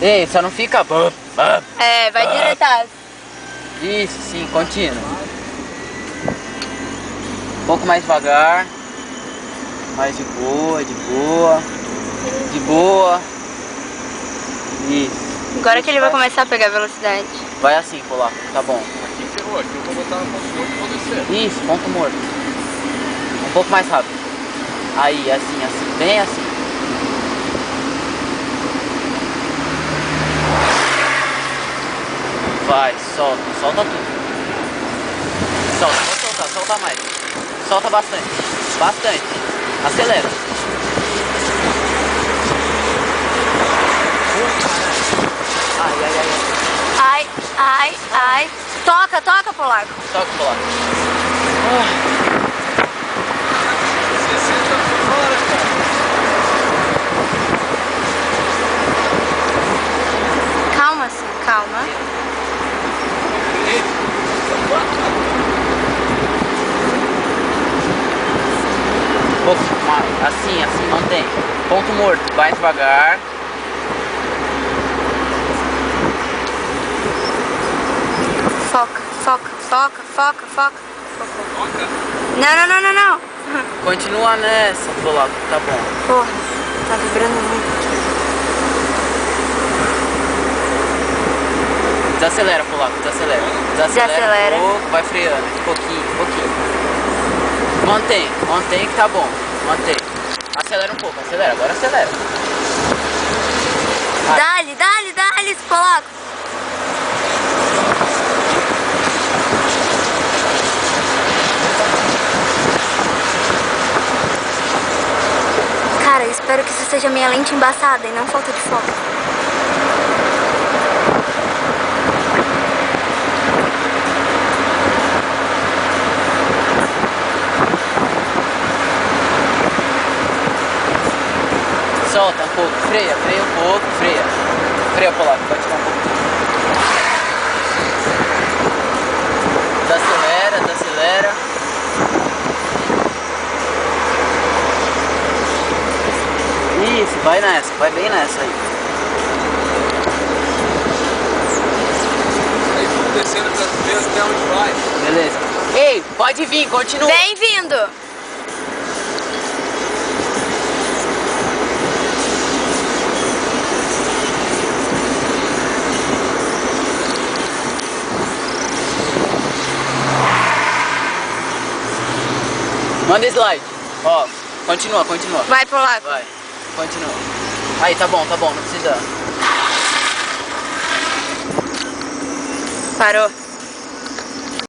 Ei, só não fica... É, vai diretar. Isso, sim, contínuo. Um pouco mais devagar. Mais de boa, de boa. De boa. Isso. Agora que ele vai começar a pegar velocidade. Vai assim, polaco, tá bom. Aqui ferrou, aqui eu vou botar no ponto morto e vou descer. Isso, ponto morto. Um pouco mais rápido. Aí, assim, assim, bem assim. Vai, solta, solta tudo. Solta, pode soltar, solta mais. Solta bastante, bastante. Acelera. Ai, ai, ai, ai. Ai, ai, ai. Toca, toca, polaco. Toca, polaco. 60 por hora, cara. Calma, assim, calma. Pouco mais, assim, assim, mantém. Ponto morto, vai devagar. Foca, foca, foca, foca, foca. Foca. Não, não, não, não, não. Continua nessa, polaco, tá bom. Porra, tá vibrando muito. Desacelera, polaco, desacelera. Desacelera. Um pouco, vai freando, um pouquinho, um pouquinho. Mantém, mantém que tá bom. Mantém. Acelera um pouco, acelera, agora acelera. Vai. Dá-lhe, dá-lhe, dá-lhe esse polaco. Cara, eu espero que isso seja minha lente embaçada e não falta de foco. Solta um pouco, freia, freia um pouco, freia. Freia, polaco, vai tirar um pouco. Desacelera, desacelera. Isso, vai nessa, vai bem nessa aí. Aí vamos descendo pra ver até onde vai. Beleza. Ei, pode vir, continua. Bem-vindo! Manda slide. Ó, continua, continua. Vai, polaco. Vai, continua. Aí, tá bom, não precisa. Parou.